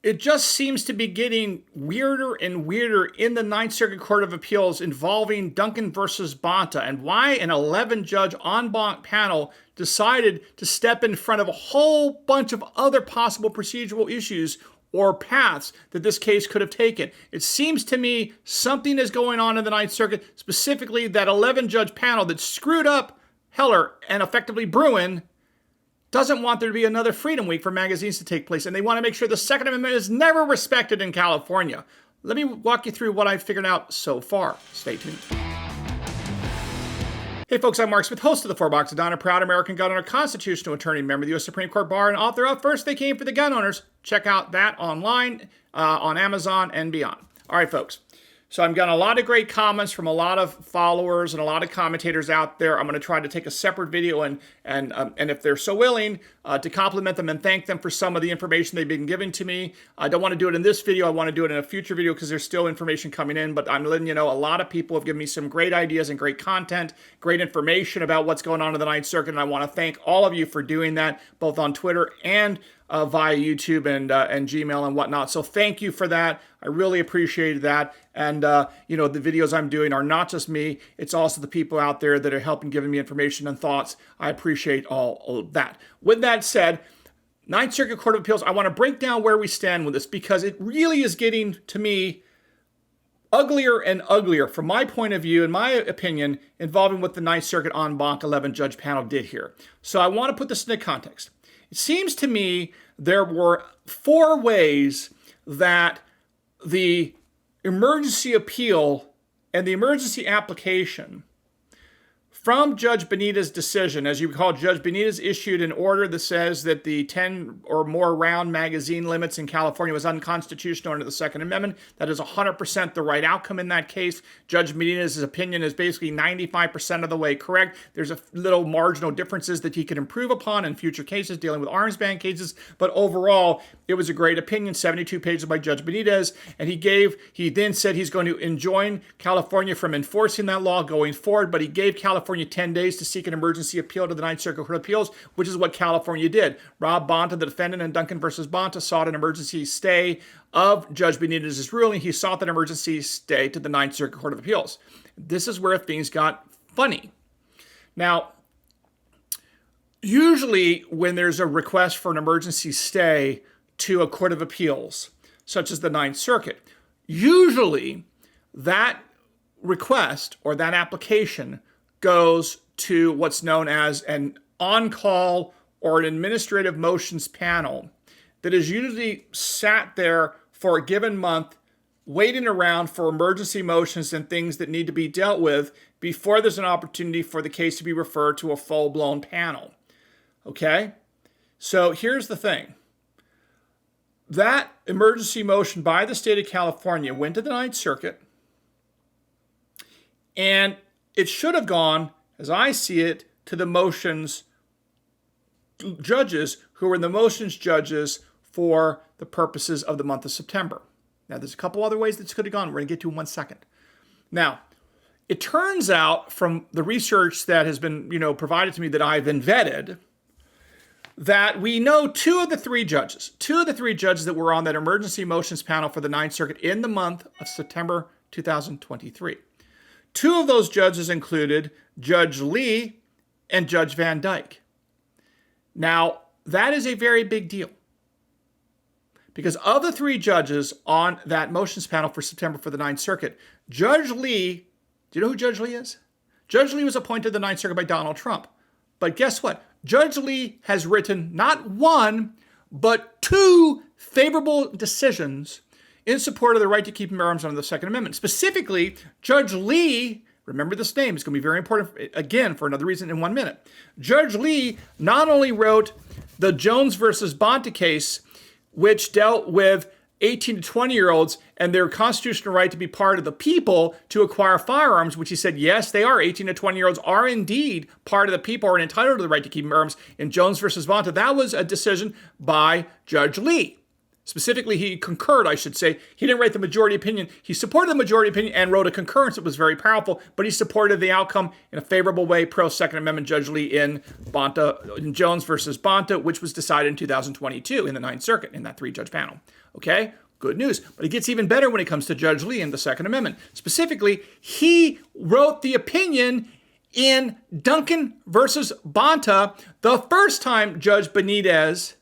it just seems to be getting weirder and weirder in the Ninth Circuit Court of Appeals involving Duncan versus Bonta, and why an 11-judge en banc panel decided to step in front of a whole bunch of other possible procedural issues or paths that this case could have taken. It seems to me something is going on in the Ninth Circuit, specifically that 11-judge panel that screwed up Heller and effectively Bruin doesn't want there to be another Freedom Week for magazines to take place, and they want to make sure the Second Amendment is never respected in California. Let me walk you through what I've figured out so far. Stay tuned. Hey folks, I'm Mark Smith, host of the Four Box of Don, a proud American gun owner, constitutional attorney, member of the U.S. Supreme Court Bar, and author of First They Came for the Gun Owners. Check out that online, on Amazon and beyond. All right, folks. So I've gotten a lot of great comments from a lot of followers and a lot of commentators out there. I'm going to try to take a separate video and if they're so willing, to compliment them and thank them for some of the information they've been giving to me. I don't want to do it in this video. I want to do it in a future video because there's still information coming in. But I'm letting you know a lot of people have given me some great ideas and great content, great information about what's going on in the Ninth Circuit. And I want to thank all of you for doing that, both on Twitter and via YouTube and Gmail and whatnot. So thank you for that. I really appreciate that. And, the videos I'm doing are not just me. It's also the people out there that are helping giving me information and thoughts. I appreciate all of that. With that said, Ninth Circuit Court of Appeals, I want to break down where we stand with this because it really is getting, to me, uglier and uglier from my point of view, in my opinion, involving what the Ninth Circuit en banc 11-judge panel did here. So I want to put this into context. It seems to me there were 4 ways that the emergency appeal and the emergency application from Judge Benitez's decision, as you recall, Judge Benitez issued an order that says that the 10 or more round magazine limits in California was unconstitutional under the Second Amendment. That is 100% the right outcome in that case. Judge Benitez's opinion is basically 95% of the way correct. There's a little marginal differences that he can improve upon in future cases dealing with arms ban cases, but overall, it was a great opinion, 72 pages by Judge Benitez, and he then said he's going to enjoin California from enforcing that law going forward, but he gave California 10 days to seek an emergency appeal to the Ninth Circuit Court of Appeals, which is what California did. Rob Bonta, the defendant in Duncan versus Bonta, sought an emergency stay of Judge Benitez's ruling. He sought that emergency stay to the Ninth Circuit Court of Appeals. This is where things got funny. Now, usually when there's a request for an emergency stay to a court of appeals, such as the Ninth Circuit, usually that request or that application goes to what's known as an on-call or an administrative motions panel that is usually sat there for a given month, waiting around for emergency motions and things that need to be dealt with before there's an opportunity for the case to be referred to a full-blown panel. Okay? So here's the thing. That emergency motion by the state of California went to the Ninth Circuit, and it should have gone, as I see it, to the motions judges who were the motions judges for the purposes of the month of September. Now, there's a couple other ways this could have gone. We're going to get to in 1 second. Now, it turns out from the research that has been, provided to me that I've been vetted, that we know two of the three judges that were on that emergency motions panel for the Ninth Circuit in the month of September 2023. 2 of those judges included Judge Lee and Judge Van Dyke. Now, that is a very big deal because of the 3 judges on that motions panel for September for the Ninth Circuit, Judge Lee, do you know who Judge Lee is? Judge Lee was appointed to the Ninth Circuit by Donald Trump. But guess what? Judge Lee has written not 1, but 2 favorable decisions in support of the right to keep and bear arms under the Second Amendment. Specifically, Judge Lee, remember this name, it's going to be very important, again, for another reason in 1 minute. Judge Lee not only wrote the Jones versus Bonta case, which dealt with 18 to 20-year-olds and their constitutional right to be part of the people to acquire firearms, which he said, yes, they are. 18 to 20-year-olds are indeed part of the people, are entitled to the right to keep and bear arms in Jones versus Bonta. That was a decision by Judge Lee. Specifically, he concurred, I should say. He didn't write the majority opinion. He supported the majority opinion and wrote a concurrence that was very powerful, but he supported the outcome in a favorable way, pro-Second Amendment, Judge Lee in Jones versus Bonta, which was decided in 2022 in the Ninth Circuit in that 3-judge panel. Okay? Good news. But it gets even better when it comes to Judge Lee and the Second Amendment. Specifically, he wrote the opinion in Duncan versus Bonta the first time Judge Benitez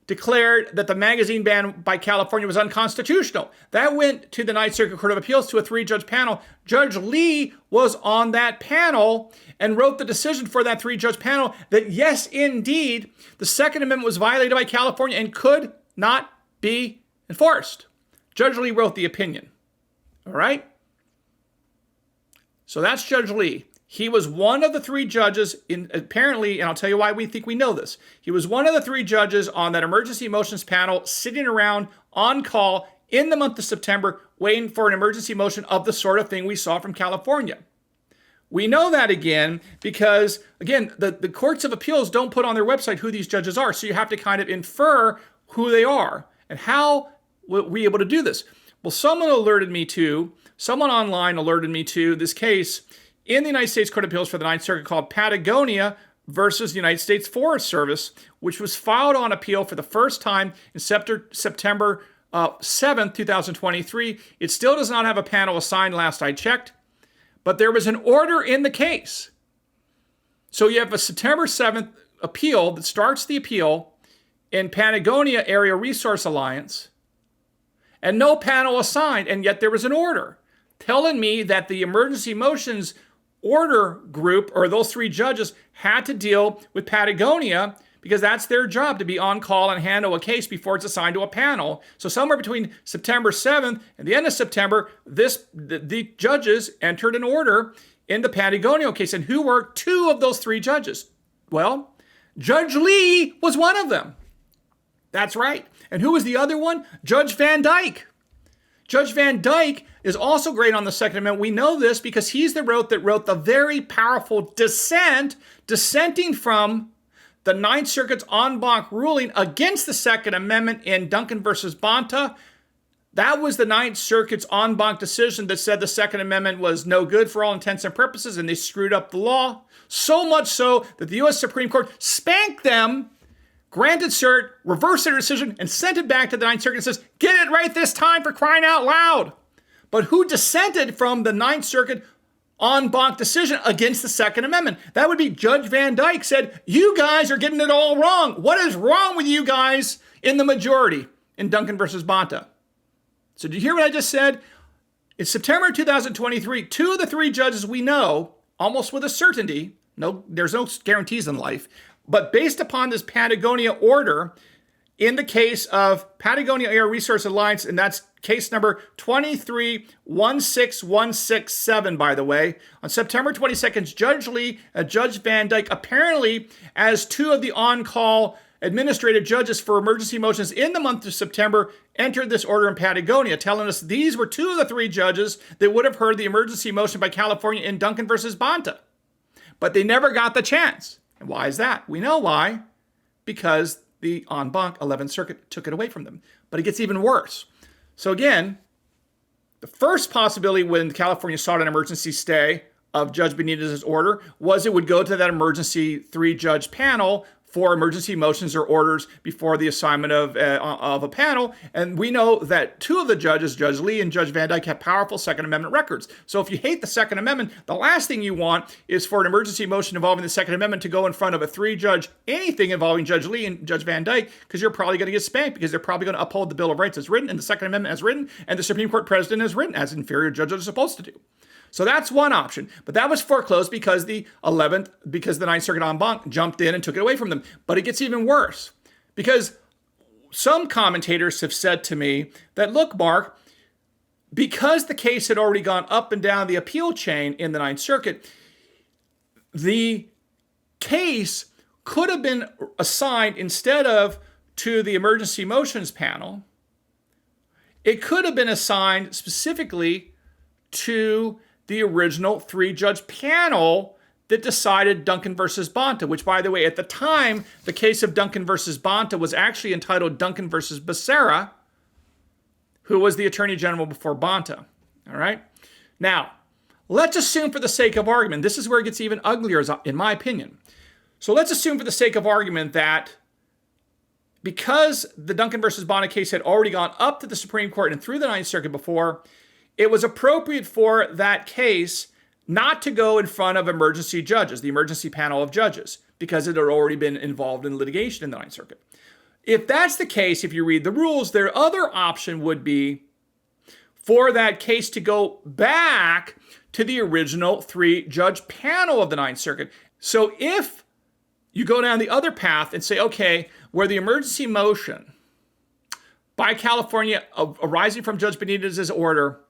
declared that the magazine ban by California was unconstitutional. That went to the Ninth Circuit Court of Appeals to a 3-judge panel. Judge Lee was on that panel and wrote the decision for that 3-judge panel that yes, indeed, the Second Amendment was violated by California and could not be enforced. Judge Lee wrote the opinion. All right? So that's Judge Lee. He was one of the 3 judges apparently, and I'll tell you why we think we know this. He was one of the 3 judges on that emergency motions panel sitting around on call in the month of September waiting for an emergency motion of the sort of thing we saw from California. We know that again because, again, the courts of appeals don't put on their website who these judges are, so you have to kind of infer who they are. And how were we able to do this? Well, someone online alerted me to this case in the United States Court of Appeals for the Ninth Circuit called Patagonia versus the United States Forest Service, which was filed on appeal for the first time in September 7th, 2023. It still does not have a panel assigned last I checked, but there was an order in the case. So you have a September 7th appeal that starts the appeal in Patagonia Area Resource Alliance, and no panel assigned, and yet there was an order telling me that the emergency motions order group, or those 3 judges, had to deal with Patagonia because that's their job, to be on call and handle a case before it's assigned to a panel. So somewhere between September 7th and the end of September, the judges entered an order in the Patagonia case. And who were 2 of those 3 judges? Well, Judge Lee was one of them. That's right. And who was the other one? Judge Van Dyke. Judge Van Dyke is also great on the Second Amendment. We know this because he's the that wrote the very powerful dissenting from the Ninth Circuit's en banc ruling against the Second Amendment in Duncan versus Bonta. That was the Ninth Circuit's en banc decision that said the Second Amendment was no good for all intents and purposes, and they screwed up the law. So much so that the U.S. Supreme Court spanked them, granted cert, reversed their decision, and sent it back to the Ninth Circuit and says, get it right this time, for crying out loud. But who dissented from the Ninth Circuit en banc decision against the Second Amendment? That would be Judge Van Dyke said, you guys are getting it all wrong. What is wrong with you guys in the majority in Duncan versus Bonta? So did you hear what I just said? In September 2023, 2 of the 3 judges we know, almost with a certainty, there's no guarantees in life, but based upon this Patagonia order, in the case of Patagonia Area Resource Alliance, and that's case number 2316167, by the way, on September 22nd, Judge Lee and Judge Van Dyke, apparently as 2 of the on-call administrative judges for emergency motions in the month of September, entered this order in Patagonia, telling us these were 2 of the 3 judges that would have heard the emergency motion by California in Duncan versus Bonta. But they never got the chance. And why is that? We know why. Because the en banc 11th Circuit took it away from them. But it gets even worse. So again, the first possibility when California sought an emergency stay of Judge Benitez's order was it would go to that emergency 3-judge panel for emergency motions or orders before the assignment of a panel. And we know that 2 of the judges, Judge Lee and Judge Van Dyke, have powerful Second Amendment records. So if you hate the Second Amendment, the last thing you want is for an emergency motion involving the Second Amendment to go in front of a 3-judge, anything involving Judge Lee and Judge Van Dyke, because you're probably going to get spanked because they're probably going to uphold the Bill of Rights as written and the Second Amendment as written and the Supreme Court President as written, as inferior judges are supposed to do. So that's one option. But that was foreclosed because the Ninth Circuit en banc jumped in and took it away from them. But it gets even worse because some commentators have said to me that, look, Mark, because the case had already gone up and down the appeal chain in the Ninth Circuit, the case could have been assigned instead of to the emergency motions panel. It could have been assigned specifically to the original 3-judge panel that decided Duncan versus Bonta, which, by the way, at the time, the case of Duncan versus Bonta was actually entitled Duncan versus Becerra, who was the Attorney General before Bonta. All right? Now, let's assume for the sake of argument, this is where it gets even uglier, in my opinion. So let's assume for the sake of argument that because the Duncan versus Bonta case had already gone up to the Supreme Court and through the Ninth Circuit before, it was appropriate for that case not to go in front of emergency judges, the emergency panel of judges, because it had already been involved in litigation in the Ninth Circuit. If that's the case, if you read the rules, their other option would be for that case to go back to the original 3-judge panel of the Ninth Circuit. So if you go down the other path and say, okay, where the emergency motion by California arising from Judge Benitez's order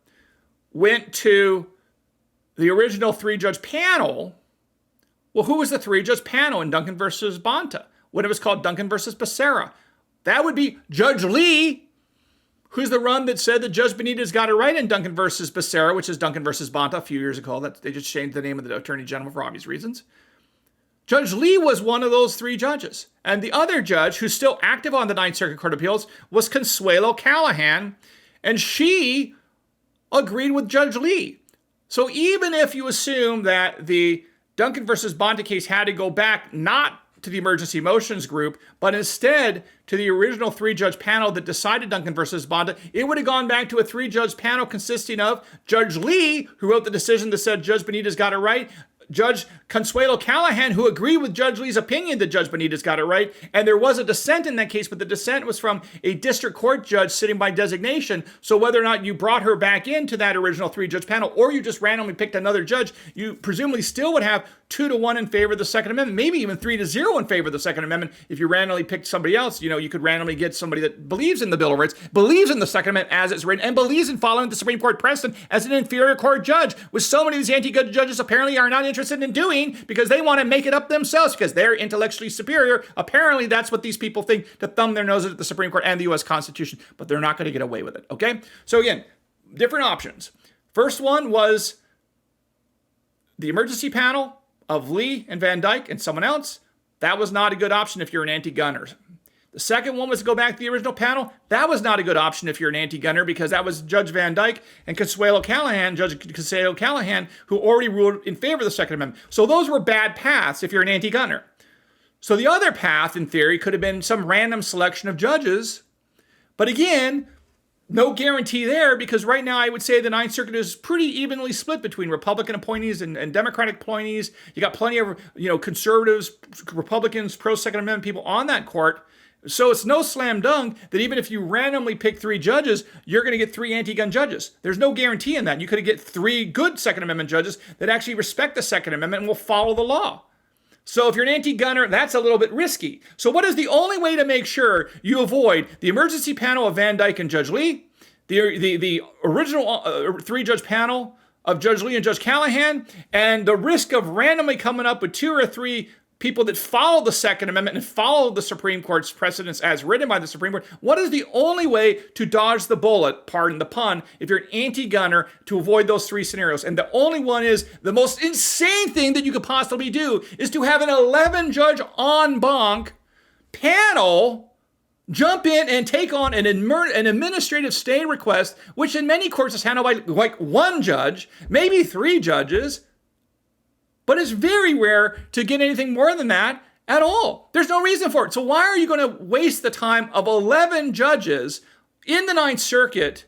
went to the original 3-judge panel, well, who was the 3-judge panel in Duncan versus Bonta? When it was called Duncan versus Becerra. That would be Judge Lee, who's the one that said that Judge Benitez got it right in Duncan versus Becerra, which is Duncan versus Bonta a few years ago. They just changed the name of the Attorney General for obvious reasons. Judge Lee was one of those 3 judges. And the other judge, who's still active on the Ninth Circuit Court of Appeals, was Consuelo Callahan, and she agreed with Judge Lee. So even if you assume that the Duncan versus Bonta case had to go back not to the emergency motions group, but instead to the original 3-judge panel that decided Duncan versus Bonta, it would have gone back to a 3-judge panel consisting of Judge Lee, who wrote the decision that said Judge Benitez got it right, Judge Consuelo Callahan, who agreed with Judge Lee's opinion that Judge Benitez got it right, and there was a dissent in that case, but the dissent was from a district court judge sitting by designation. So whether or not you brought her back into that original 3-judge panel, or you just randomly picked another judge, you presumably still would have 2-1 in favor of the Second Amendment, maybe even 3-0 in favor of the Second Amendment. If you randomly picked somebody else, you could randomly get somebody that believes in the Bill of Rights, believes in the Second Amendment as it's written, and believes in following the Supreme Court precedent as an inferior court judge, which so many of these anti-gun judges apparently are not interested in doing because they want to make it up themselves because they're intellectually superior. Apparently, that's what these people think, to thumb their noses at the Supreme Court and the U.S. Constitution, but they're not going to get away with it, okay? So again, different options. First one was the emergency panel of Lee and Van Dyke and someone else. That was not a good option if you're an anti-gunner. The second one was to go back to the original panel. That was not a good option if you're an anti-gunner because that was Judge Van Dyke and Consuelo Callahan, Judge Consuelo Callahan, who already ruled in favor of the Second Amendment. So those were bad paths if you're an anti-gunner. So the other path, in theory, could have been some random selection of judges. But again, no guarantee there because right now I would say the Ninth Circuit is pretty evenly split between Republican appointees and Democratic appointees. You got plenty of conservatives, Republicans, pro-Second Amendment people on that court. So it's no slam dunk that even if you randomly pick 3 judges, you're going to get 3 anti-gun judges. There's no guarantee in that. You could get 3 good Second Amendment judges that actually respect the Second Amendment and will follow the law. So if you're an anti-gunner, that's a little bit risky. So what is the only way to make sure you avoid the emergency panel of Van Dyke and Judge Lee, the original 3-judge panel of Judge Lee and Judge Callahan, and the risk of randomly coming up with 2 or 3 people that follow the Second Amendment and follow the Supreme Court's precedents as written by the Supreme Court? What is the only way to dodge the bullet, pardon the pun, if you're an anti-gunner, to avoid those 3 scenarios? And the only one is the most insane thing that you could possibly do is to have an 11-judge en banc panel jump in and take on an administrative stay request, which in many courts is handled by like 1 judge, maybe 3 judges, but it's very rare to get anything more than that at all. There's no reason for it. So why are you going to waste the time of 11 judges in the Ninth Circuit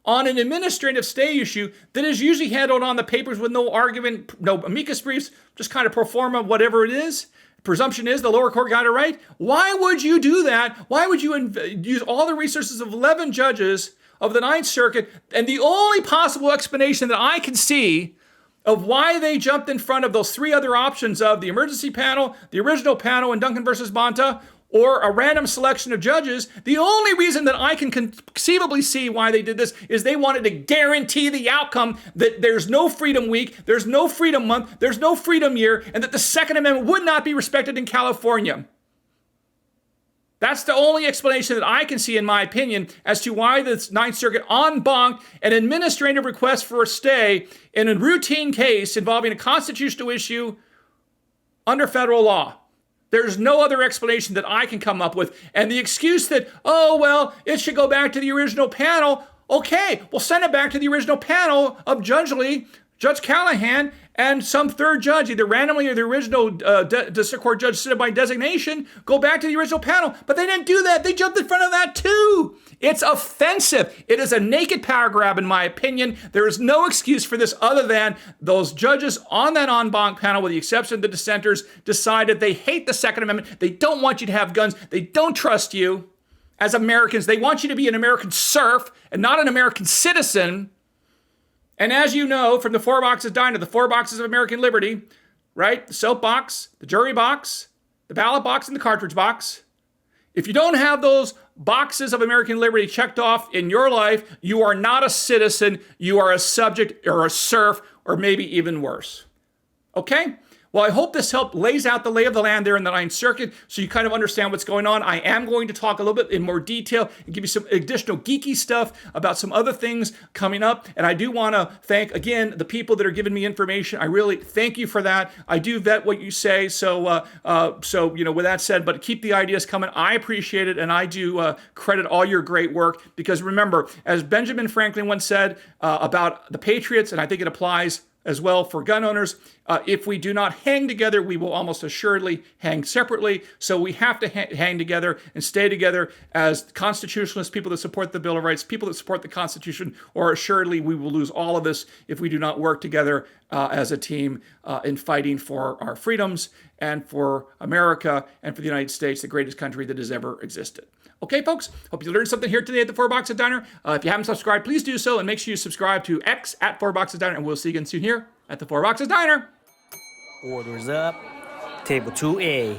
on an administrative stay issue that is usually handled on the papers with no argument, no amicus briefs, just kind of pro forma, whatever it is? Presumption is the lower court got it right. Why would you do that? Why would you use all the resources of 11 judges of the Ninth Circuit? And the only possible explanation that I can see of why they jumped in front of those 3 other options of the emergency panel, the original panel in Duncan versus Bonta, or a random selection of judges, the only reason that I can conceivably see why they did this is they wanted to guarantee the outcome that there's no Freedom Week, there's no Freedom Month, there's no Freedom Year, and that the Second Amendment would not be respected in California. That's the only explanation that I can see, in my opinion, as to why the Ninth Circuit en banc an administrative request for a stay in a routine case involving a constitutional issue under federal law. There's no other explanation that I can come up with. And the excuse that, oh, well, it should go back to the original panel. Okay, we'll send it back to the original panel of Judge Lee, Judge Callahan, and some third judge, either randomly or the original district court judge sitting by designation, go back to the original panel. But they didn't do that. They jumped in front of that too. It's offensive. It is a naked power grab, in my opinion. There is no excuse for this other than those judges on that en banc panel, with the exception of the dissenters, decided they hate the Second Amendment. They don't want you to have guns. They don't trust you as Americans. They want you to be an American serf and not an American citizen. And as you know, from the 4 boxes diner, the 4 boxes of American liberty, right? The soap box, the jury box, the ballot box, and the cartridge box. If you don't have those boxes of American liberty checked off in your life, you are not a citizen. You are a subject or a serf, or maybe even worse. Okay? Well, I hope this helped lays out the lay of the land there in the Ninth Circuit so you kind of understand what's going on. I am going to talk a little bit in more detail and give you some additional geeky stuff about some other things coming up. And I do want to thank, again, the people that are giving me information. I really thank you for that. I do vet what you say. So with that said, but keep the ideas coming. I appreciate it, and I do credit all your great work, because remember, as Benjamin Franklin once said about the Patriots, and I think it applies as well for gun owners, if we do not hang together, we will almost assuredly hang separately. So we have to hang together and stay together as constitutionalists, people that support the Bill of Rights, people that support the Constitution, or assuredly we will lose all of this if we do not work together as a team in fighting for our freedoms and for America and for the United States, the greatest country that has ever existed. Okay, folks, hope you learned something here today at the 4 Boxes Diner. If you haven't subscribed, please do so, and make sure you subscribe to X at 4 Boxes Diner, and we'll see you again soon here at the 4 Boxes Diner. Orders up. Table 2A.